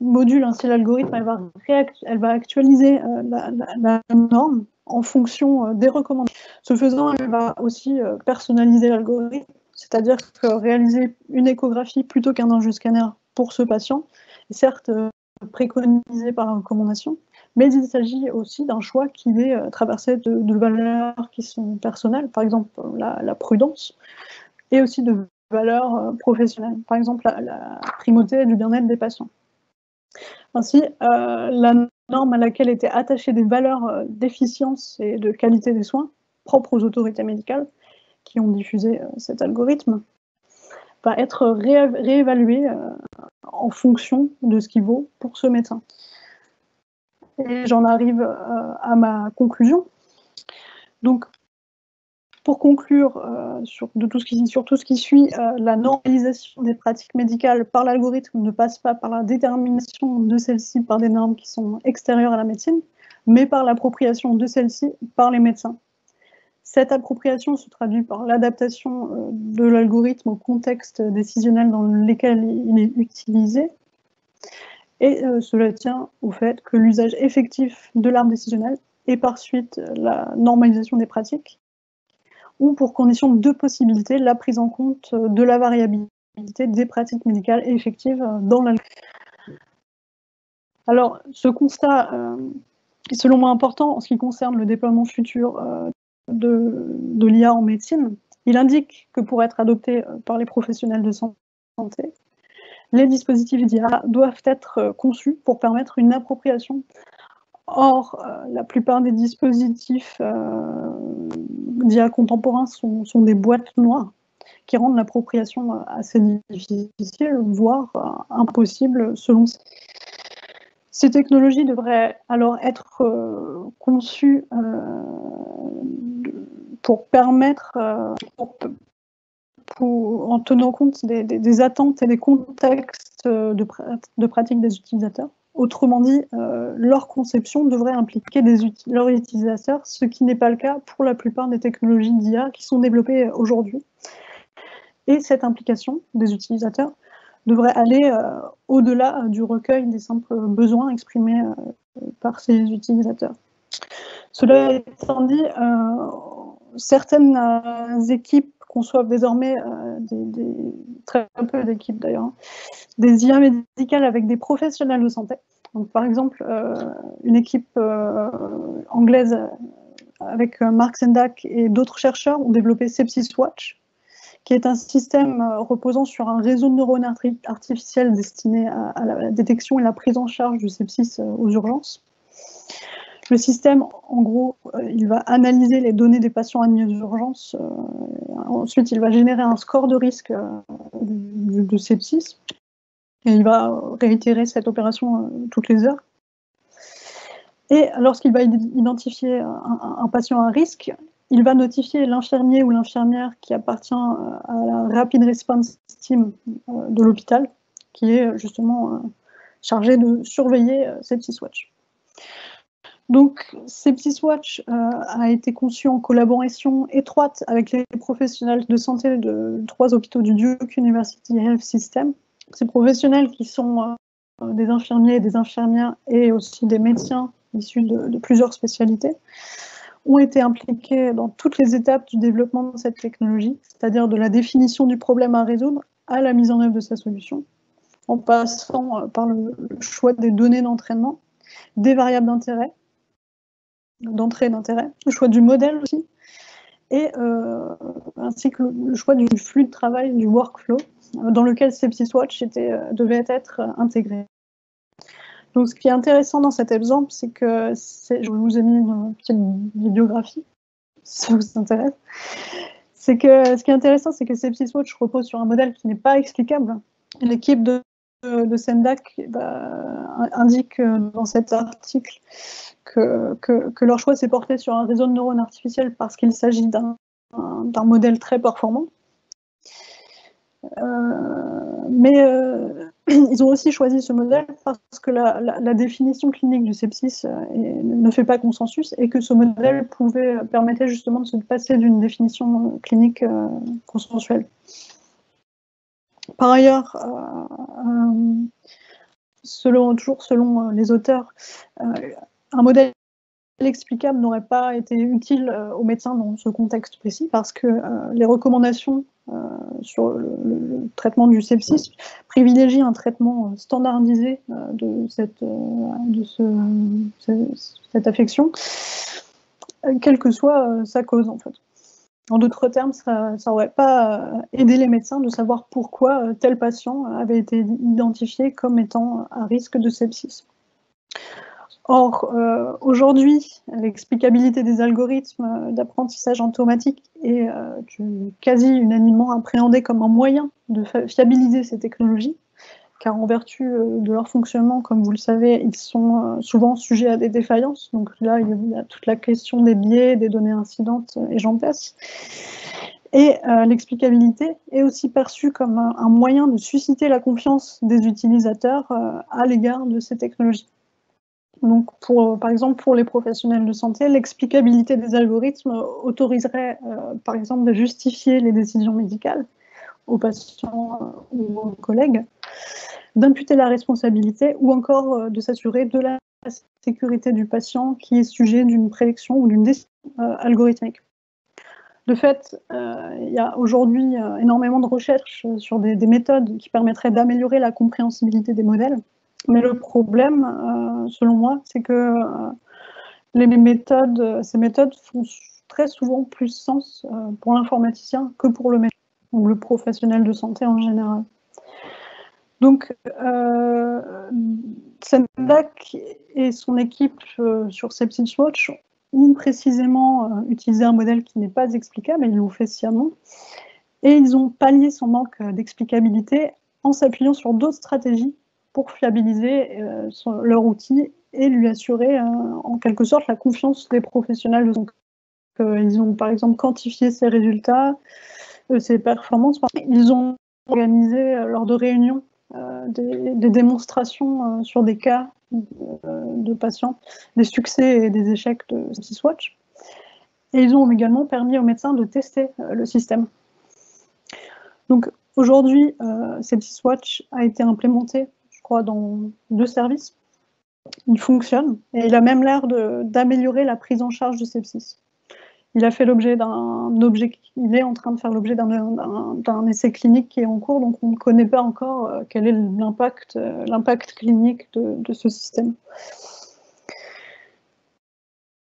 module ainsi l'algorithme, elle va actualiser la norme en fonction des recommandations. Ce faisant, elle va aussi personnaliser l'algorithme, c'est-à-dire que réaliser une échographie plutôt qu'un angioscanner pour ce patient est certes préconisé par la recommandation, mais il s'agit aussi d'un choix qui est traversé de valeurs qui sont personnelles, par exemple la prudence, et aussi de valeurs professionnelles, par exemple la primauté du bien-être des patients. Ainsi, la norme à laquelle étaient attachées des valeurs d'efficience et de qualité des soins propres aux autorités médicales qui ont diffusé cet algorithme va être réévaluée en fonction de ce qui vaut pour ce médecin. Et j'en arrive à ma conclusion. Donc, pour conclure sur tout ce qui suit, la normalisation des pratiques médicales par l'algorithme ne passe pas par la détermination de celles-ci par des normes qui sont extérieures à la médecine, mais par l'appropriation de celles-ci par les médecins. Cette appropriation se traduit par l'adaptation de l'algorithme au contexte décisionnel dans lequel il est utilisé, et cela tient au fait que l'usage effectif de l'arbre décisionnel et par suite la normalisation des pratiques ou pour condition de possibilité la prise en compte de la variabilité des pratiques médicales effectives dans la... Alors, ce constat est selon moi important en ce qui concerne le déploiement futur de l'IA en médecine. Il indique que pour être adopté par les professionnels de santé, les dispositifs d'IA doivent être conçus pour permettre une appropriation. Or, la plupart des dispositifs d'IA contemporains sont des boîtes noires qui rendent l'appropriation assez difficile, voire impossible selon. Ces technologies devraient alors être conçues pour permettre, en tenant compte des attentes et des contextes de pratique des utilisateurs. Autrement dit, leur conception devrait impliquer leurs utilisateurs, ce qui n'est pas le cas pour la plupart des technologies d'IA qui sont développées aujourd'hui. Et cette implication des utilisateurs devrait aller au-delà du recueil des simples besoins exprimés par ces utilisateurs. Cela étant dit, certaines équipes conçoivent désormais, très peu d'équipes d'ailleurs, des IA médicales avec des professionnels de santé. Donc, par exemple, une équipe anglaise avec Mark Sendak et d'autres chercheurs ont développé Sepsis Watch, qui est un système reposant sur un réseau de neurones artificiels destiné à la détection et la prise en charge du sepsis aux urgences. Le système, en gros, il va analyser les données des patients admis aux urgences. Ensuite, il va générer un score de risque de sepsis. Et il va réitérer cette opération toutes les heures. Et lorsqu'il va identifier un patient à risque, il va notifier l'infirmier ou l'infirmière qui appartient à la Rapid Response Team de l'hôpital, qui est justement chargé de surveiller Sepsis Watch. Donc, Sepsis Watch a été conçu en collaboration étroite avec les professionnels de santé de 3 hôpitaux du Duke University Health System. Ces professionnels qui sont des infirmiers et des infirmières et aussi des médecins issus de plusieurs spécialités ont été impliqués dans toutes les étapes du développement de cette technologie, c'est-à-dire de la définition du problème à résoudre à la mise en œuvre de sa solution, en passant par le choix des données d'entraînement, des variables d'intérêt, d'entrée d'intérêt, le choix du modèle aussi, et ainsi que le choix du flux de travail, du workflow, dans lequel Sepsis Watch devait être intégré. Donc, ce qui est intéressant dans cet exemple, c'est que, je vous ai mis une petite bibliographie, si ça vous intéresse, c'est que ce qui est intéressant, c'est que Sepsis Watch repose sur un modèle qui n'est pas explicable. L'équipe de Sendak indique dans cet article que leur choix s'est porté sur un réseau de neurones artificiels parce qu'il s'agit d'un modèle très performant. Mais ils ont aussi choisi ce modèle parce que la définition clinique du sepsis ne fait pas consensus et que ce modèle permettait justement de se passer d'une définition clinique consensuelle. Par ailleurs, toujours selon les auteurs, un modèle explicable n'aurait pas été utile aux médecins dans ce contexte précis parce que les recommandations sur le traitement du sepsis privilégient un traitement standardisé de cette affection, quelle que soit sa cause en fait. En d'autres termes, ça n'aurait pas aidé les médecins de savoir pourquoi tel patient avait été identifié comme étant à risque de sepsis. Or, aujourd'hui, l'explicabilité des algorithmes d'apprentissage automatique est quasi unanimement appréhendée comme un moyen de fiabiliser ces technologies, car en vertu de leur fonctionnement, comme vous le savez, ils sont souvent sujets à des défaillances. Donc là, il y a toute la question des biais, des données incidentes, et j'en passe. Et l'explicabilité est aussi perçue comme un moyen de susciter la confiance des utilisateurs à l'égard de ces technologies. Donc, par exemple, pour les professionnels de santé, l'explicabilité des algorithmes autoriserait, par exemple, de justifier les décisions médicales aux patients ou aux collègues, d'imputer la responsabilité ou encore de s'assurer de la sécurité du patient qui est sujet d'une prédiction ou d'une décision algorithmique. De fait, il y a aujourd'hui énormément de recherches sur des méthodes qui permettraient d'améliorer la compréhensibilité des modèles. Mais le problème, selon moi, c'est que ces méthodes font très souvent plus sens pour l'informaticien que pour le médecin ou le professionnel de santé en général. Donc, Sendak et son équipe sur SepsisWatch ont précisément utilisé un modèle qui n'est pas explicable, et ils l'ont fait sciemment, et ils ont pallié son manque d'explicabilité en s'appuyant sur d'autres stratégies pour fiabiliser leur outil et lui assurer en quelque sorte la confiance des professionnels de santé. Ils ont par exemple quantifié ses résultats, ses performances. Ils ont organisé lors de réunions des démonstrations sur des cas de patients, des succès et des échecs de SepsisWatch. Et ils ont également permis aux médecins de tester le système. Donc aujourd'hui, SepsisWatch a été implémenté, je crois, dans 2 services. Il fonctionne et il a même l'air d'améliorer la prise en charge de sepsis. Il a fait l'objet il est en train de faire l'objet d'un essai clinique qui est en cours, donc on ne connaît pas encore quel est l'impact clinique de ce système.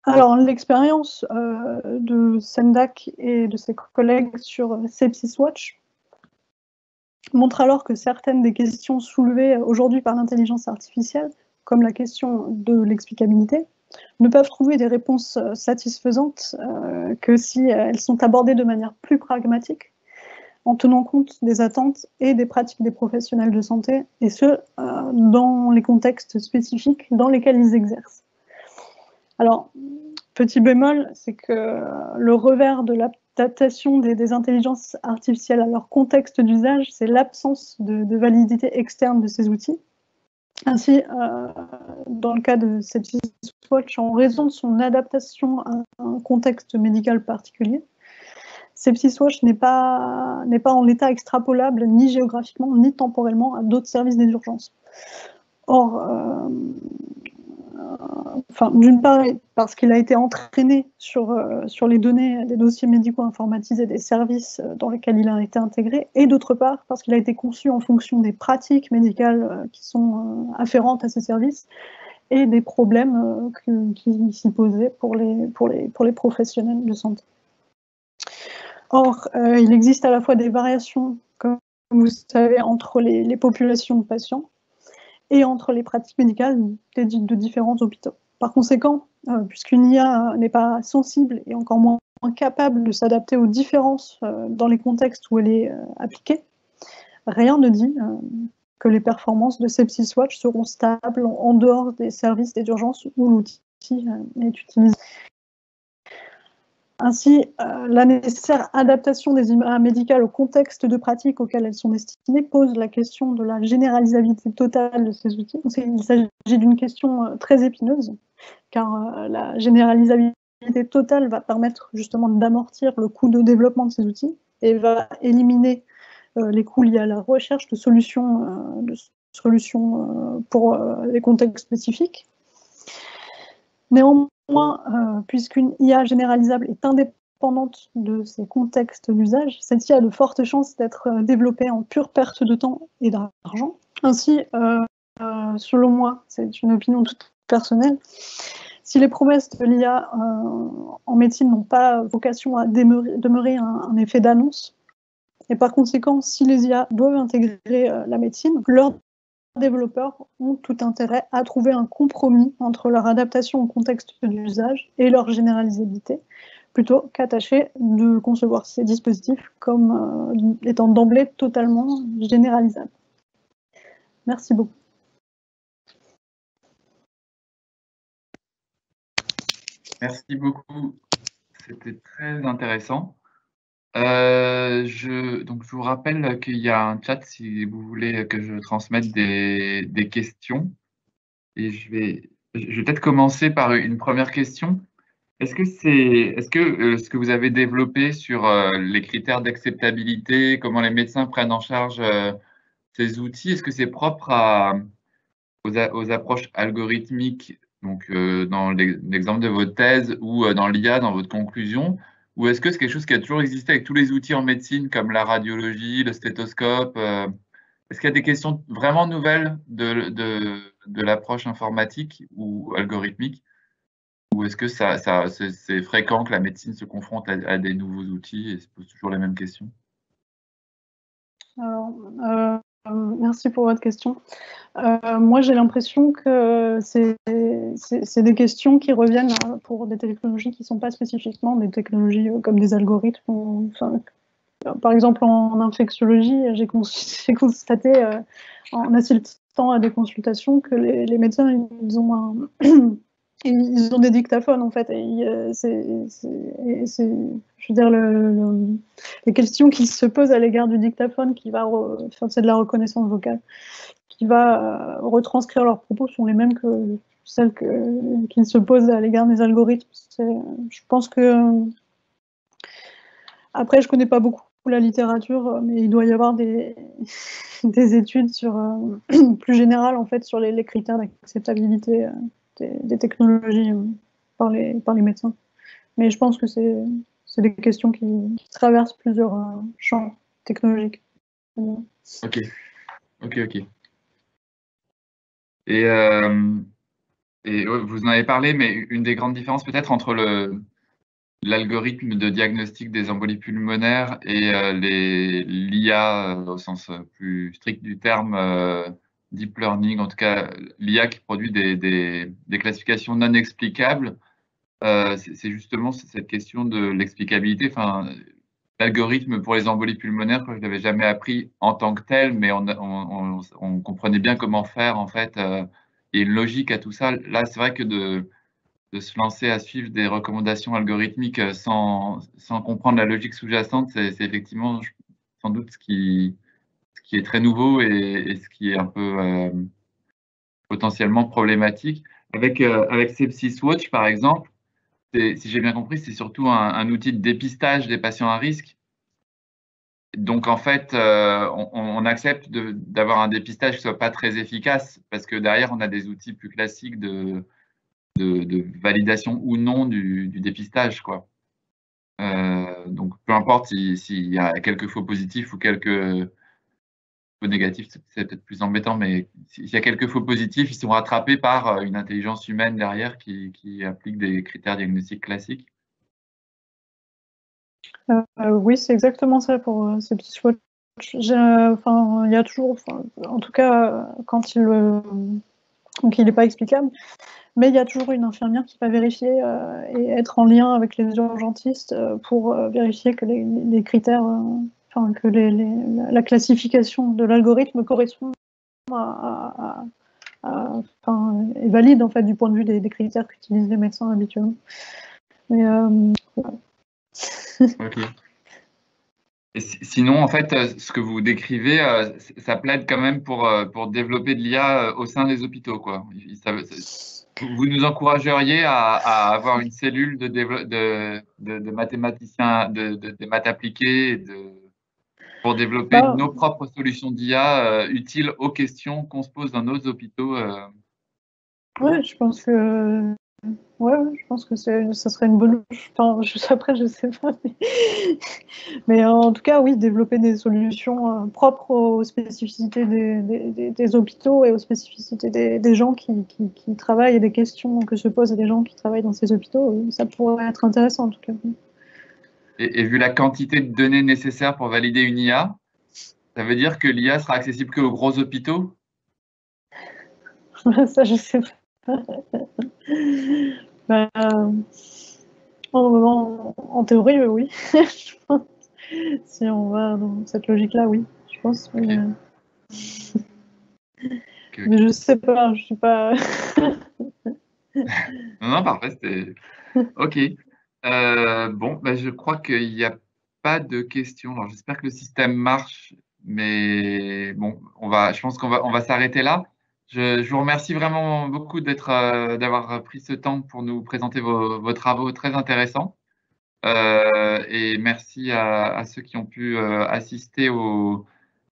Alors, l'expérience de Sendak et de ses collègues sur SepsisWatch montre alors que certaines des questions soulevées aujourd'hui par l'intelligence artificielle, comme la question de l'explicabilité, ne peuvent trouver des réponses satisfaisantes que si elles sont abordées de manière plus pragmatique, en tenant compte des attentes et des pratiques des professionnels de santé, et ce, dans les contextes spécifiques dans lesquels ils exercent. Alors, petit bémol, c'est que le revers de l'adaptation des intelligences artificielles à leur contexte d'usage, c'est l'absence de validité externe de ces outils. Ainsi, dans le cas de SepsisWatch, en raison de son adaptation à un contexte médical particulier, SepsisWatch n'est pas en état extrapolable ni géographiquement ni temporellement à d'autres services des urgences. Or, d'une part, parce qu'il a été entraîné sur les données des dossiers médicaux informatisés des services dans lesquels il a été intégré, et d'autre part, parce qu'il a été conçu en fonction des pratiques médicales qui sont afférentes à ces services et des problèmes qui s'y posaient pour les professionnels de santé. Or, il existe à la fois des variations, comme vous savez, entre les populations de patients et entre les pratiques médicales de différents hôpitaux. Par conséquent, puisqu'une IA n'est pas sensible et encore moins capable de s'adapter aux différences dans les contextes où elle est appliquée, rien ne dit que les performances de SepsisWatch seront stables en dehors des services d'urgence où l'outil est utilisé. Ainsi, la nécessaire adaptation des images médicales au contexte de pratique auquel elles sont destinées pose la question de la généralisabilité totale de ces outils. Il s'agit d'une question très épineuse, car la généralisabilité totale va permettre justement d'amortir le coût de développement de ces outils et va éliminer les coûts liés à la recherche de solutions pour les contextes spécifiques. Néanmoins, puisqu'une IA généralisable est indépendante de ses contextes d'usage, cette IA a de fortes chances d'être développée en pure perte de temps et d'argent. Ainsi, selon moi, c'est une opinion toute personnelle, si les promesses de l'IA en médecine n'ont pas vocation à demeurer un effet d'annonce, et par conséquent, si les IA doivent intégrer la médecine, leurs développeurs ont tout intérêt à trouver un compromis entre leur adaptation au contexte d'usage et leur généralisabilité, plutôt qu'à tâcher de concevoir ces dispositifs comme étant d'emblée totalement généralisables. Merci beaucoup. Merci beaucoup, c'était très intéressant. Je vous rappelle qu'il y a un chat si vous voulez que je transmette des questions. Et je vais peut-être commencer par une première question. Est-ce que ce que vous avez développé sur les critères d'acceptabilité, comment les médecins prennent en charge ces outils, est-ce que c'est propre aux approches algorithmiques, donc dans l'exemple de votre thèse ou dans l'IA, dans votre conclusion, ou est-ce que c'est quelque chose qui a toujours existé avec tous les outils en médecine, comme la radiologie, le stéthoscope est-ce qu'il y a des questions vraiment nouvelles de l'approche informatique ou algorithmique? Ou est-ce que c'est fréquent que la médecine se confronte à des nouveaux outils et se pose toujours les mêmes questions? Alors, merci pour votre question. Moi, j'ai l'impression que c'est des questions qui reviennent pour des technologies qui ne sont pas spécifiquement des technologies comme des algorithmes. Enfin, par exemple, en infectiologie, j'ai constaté en assistant à des consultations que les médecins, ils ont des dictaphones en fait. Je veux dire, les questions qui se posent à l'égard du dictaphone, c'est de la reconnaissance vocale, qui va retranscrire leurs propos, sont les mêmes que celles qui se posent à l'égard des algorithmes. Je pense que après, je connais pas beaucoup la littérature, mais il doit y avoir des études plus générales en fait sur les critères d'acceptabilité des technologies par les médecins. Mais je pense que c'est des questions qui traversent plusieurs champs technologiques. Ok. Et vous en avez parlé, mais une des grandes différences peut-être entre l'algorithme de diagnostic des embolies pulmonaires et l'IA au sens plus strict du terme, deep learning, en tout cas l'IA qui produit des classifications non explicables, c'est justement cette question de l'explicabilité. Enfin, l'algorithme pour les embolies pulmonaires, je ne l'avais jamais appris en tant que tel, mais on comprenait bien comment faire en fait. Il y a une logique à tout ça. Là, c'est vrai que de se lancer à suivre des recommandations algorithmiques sans comprendre la logique sous-jacente, c'est effectivement sans doute ce qui est très nouveau et ce qui est un peu potentiellement problématique. Avec Sepsis Watch, par exemple, si j'ai bien compris, c'est surtout un outil de dépistage des patients à risque. Donc, en fait, on accepte d'avoir un dépistage qui ne soit pas très efficace parce que derrière, on a des outils plus classiques de validation ou non du dépistage, quoi. Donc, peu importe s'il y a quelques faux positifs ou quelques faux négatifs, c'est peut-être plus embêtant, mais s'il y a quelques faux positifs, ils sont rattrapés par une intelligence humaine derrière qui applique des critères diagnostiques classiques. Oui, c'est exactement ça pour ces petits choix. Il y a toujours, en tout cas, quand donc il n'est pas explicable, mais il y a toujours une infirmière qui va vérifier et être en lien avec les urgentistes pour vérifier que les critères, que la classification de l'algorithme correspond est valide en fait du point de vue des critères qu'utilisent les médecins habituellement. Mais Ok. Et sinon, en fait, ce que vous décrivez, ça plaide quand même pour développer de l'IA au sein des hôpitaux, quoi. Vous nous encourageriez à avoir une cellule de mathématiciens, de maths appliquées, pour développer nos propres solutions d'IA utiles aux questions qu'on se pose dans nos hôpitaux. Ouais, je pense que je pense que ça serait une bonne. Après, je sais pas, mais en tout cas, oui, développer des solutions propres aux spécificités des hôpitaux et aux spécificités des gens qui travaillent et des questions que se posent des gens qui travaillent dans ces hôpitaux, ça pourrait être intéressant en tout cas. Et vu la quantité de données nécessaires pour valider une IA, ça veut dire que l'IA sera accessible qu'aux gros hôpitaux? Ça, je sais pas. En théorie, oui. Je pense. Si on va dans cette logique-là, oui, je pense. Mais, mais je sais pas, je suis pas. Non, parfait, c'était ok. Bon, je crois qu'il n'y a pas de questions. Alors, j'espère que le système marche, mais bon, je pense qu'on va s'arrêter là. Je vous remercie vraiment beaucoup d'avoir pris ce temps pour nous présenter vos travaux très intéressants. Et merci à ceux qui ont pu assister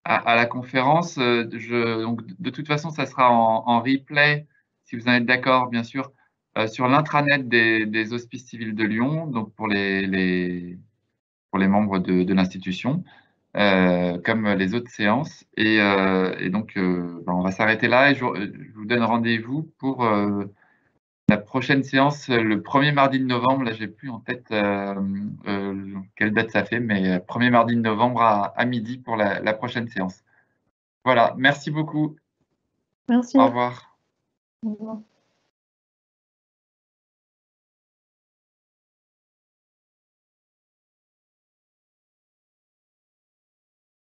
à la conférence. Donc, de toute façon, ça sera en replay, si vous en êtes d'accord, bien sûr, sur l'intranet des Hospices civils de Lyon, donc pour les membres de l'institution, comme les autres séances. Et donc, on va s'arrêter là et je vous donne rendez-vous pour la prochaine séance, le premier mardi de novembre, là, j'ai plus en tête quelle date ça fait, mais premier mardi de novembre à midi pour la prochaine séance. Voilà, merci beaucoup. Merci. Au revoir. Au revoir.